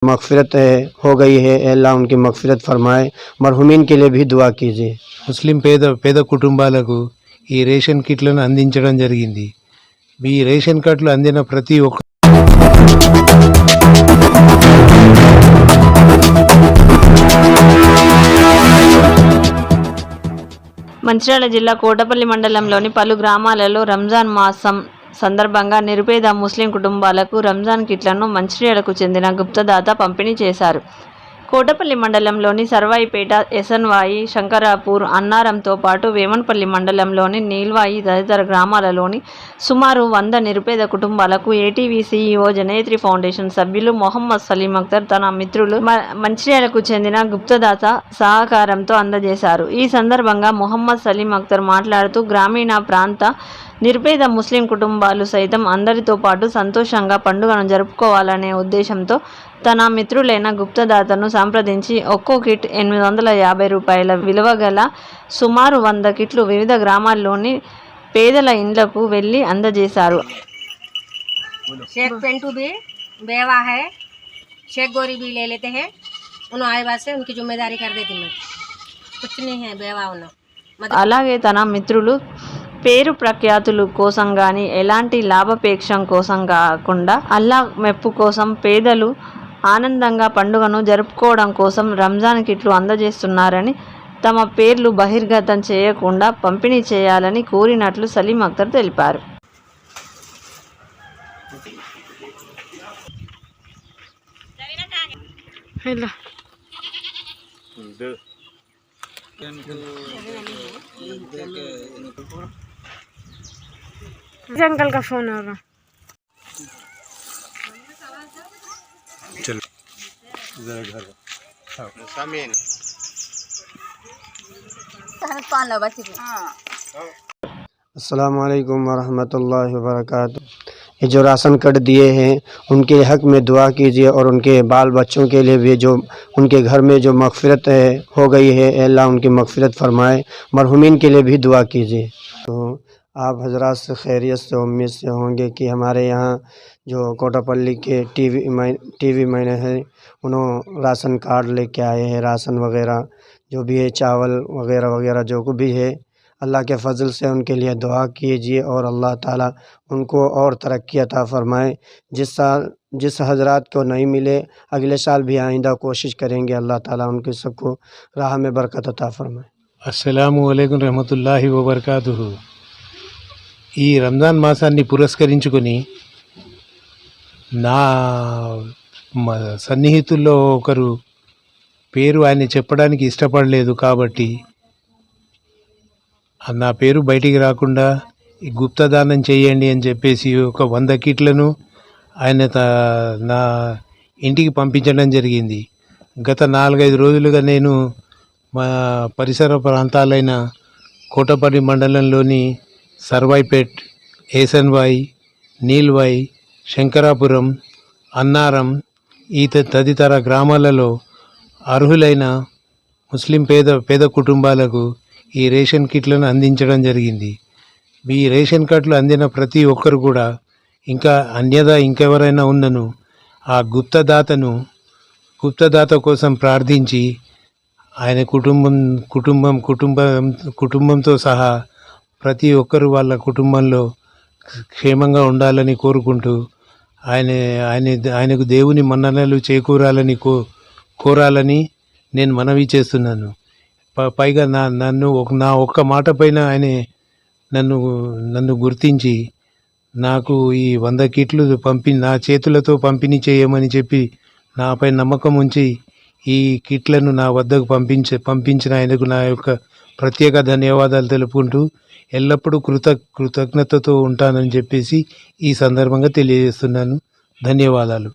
मग़फ़िरत हो गई है, अल्लाह उनकी मग़फ़िरत फरमाए। मरहुमीन के लिए भी दुआ कीजिए। ముస్లిం పేద కుటుంబాలకు ఈ రేషన్ కిట్లను అందించడం జరిగింది. ఈ రేషన్ కార్డులు అందిన ప్రతి ఒక్క మంచిర్యాల జిల్లా కోటపల్లి మండలంలోని పలు గ్రామాలలో రంజాన్ మాసం సందర్భంగా నిరుపేద ముస్లిం కుటుంబాలకు రంజాన్ కిట్లను మంచిర్యాలకు చెందిన గుప్తదాత పంపిణీ చేశారు. కోటపల్లి మండలంలోని సర్వాయిపేట, ఎసన్వాయి, శంకరాపూర్, అన్నారంతో పాటు వేమన్పల్లి మండలంలోని నీల్వాయి తదితర గ్రామాలలోని సుమారు 100 నిరుపేద కుటుంబాలకు ఏటీవీ సీఈఓ జనేత్రి ఫౌండేషన్ సభ్యులు మొహమ్మద్ సలీం అఖ్తర్ తన మిత్రులు మంచిర్యాలకు చెందిన గుప్తదాత సహకారంతో అందజేశారు. ఈ సందర్భంగా మొహమ్మద్ సలీం అఖ్తర్ మాట్లాడుతూ గ్రామీణ ప్రాంత నిరుపేద ముస్లిం కుటుంబాలు సైతం అందరితో పాటు సంతోషంగా పండుగను జరుపుకోవాలనే ఉద్దేశంతో తన మిత్రులైన గుప్తదాతను సంప్రదించి ఒక్కో కిట్ 850 రూపాయల విలువ గల సుమారు 100 కిట్లు వివిధ గ్రామాల్లోని పేదల ఇండ్లకు వెళ్లి అందజేశారు. शेख पेंटू भी बेवा है, शेख गोरी भी ले लेते हैं। उन्होंने आए बात से उनकी जिम्मेदारी कर देती मैं, कुछ नहीं है बेवा उन्होंने। అలాగే తన మిత్రులు పేరు ప్రఖ్యాతులు కోసం కానీ ఎలాంటి లాభాపేక్షం కోసం కాకుండా అల్లా మెప్పు కోసం పేదలు ఆనందంగా పండుగను జరుపుకోవడం కోసం రంజాన్ కిట్లు అందజేస్తున్నారని, తమ పేర్లు బహిర్గతం చేయకుండా పంపిణీ చేయాలని కోరినట్లు సలీం అఖ్తర్ తెలిపారు. अंकल का फोन आ रहा। चलो अस्सलामु अलैकुम वरहमतुल्लाहि वबरकातुहू। ये जो राशन कार्ड दिए हैं उनके हक़ में दुआ कीजिए और उनके बाल बच्चों के लिए भी जो उनके घर में जो मग़फ़िरत हो गई है, अल्लाह उनकी मग़फ़िरत फरमाए। मरहुमीन के लिए भी दुआ कीजिए। तो आप हज़रात से खैरियत से उम्मीद से होंगे कि हमारे यहाँ जो कोटापल्ली के टीवी मैंने है उन्होंने राशन कार्ड लेके आए हैं। राशन वगैरह जो भी है, चावल वगैरह वगैरह जो भी है, अल्लाह के फ़ज़ल से उनके लिए दुआ कीजिए और अल्लाह ताला उनको और तरक्की अता फ़रमाए। जिस हज़रात को नहीं मिले अगले साल भी आइंदा कोशिश करेंगे, अल्लाह ताला उनके सबको राह में बरकत अता फ़रमाए। అస్సలాము అలైకుం రహమతుల్లాహి వబర్కాతుహు. ఈ రంజాన్ మాసాన్ని పురస్కరించుకొని నా సన్నిహితుల్లో ఒకరు పేరు ఆయన చెప్పడానికి ఇష్టపడలేదు కాబట్టి నా పేరు బయటికి రాకుండా ఈ గుప్తదానం చేయండి అని చెప్పేసి ఒక 100 కిట్లను ఆయన నా ఇంటికి పంపించడం జరిగింది. గత 4-5 రోజులుగా నేను మా పరిసర ప్రాంతాలైన కోటపల్లి మండలంలోని సర్వాయిపేట్, ఏసన్వాయి, నీల్వాయి, శంకరాపురం, అన్నారం ఈ తదితర గ్రామాలలో అర్హులైన ముస్లిం పేద కుటుంబాలకు ఈ రేషన్ కిట్లను అందించడం జరిగింది. ఈ రేషన్ కార్డులు అందిన ప్రతి ఒక్కరు కూడా ఇంకా ఇంకెవరైనా ఉన్నను ఆ గుప్తదాత కోసం ప్రార్థించి ఆయన కుటుంబంతో సహా ప్రతి ఒక్కరు వాళ్ళ కుటుంబంలో క్షేమంగా ఉండాలని కోరుకుంటూ ఆయనకు దేవుని మన్ననలు చేకూరాలని కోరాలని నేను మనవి చేస్తున్నాను. పైగా నా ఒక్క మాట పైన ఆయన నన్ను గుర్తించి నాకు ఈ 100 కిట్లు నా చేతులతో పంపిణీ చేయమని చెప్పి నాపై నమ్మకం ఉంచి ఈ కిట్లను నా వద్దకు పంపించిన ఆయనకు నా యొక్క ప్రత్యేక ధన్యవాదాలు తెలుపుకుంటూ ఎల్లప్పుడూ కృతజ్ఞతతో ఉంటానని చెప్పేసి ఈ సందర్భంగా తెలియజేస్తున్నాను. ధన్యవాదాలు.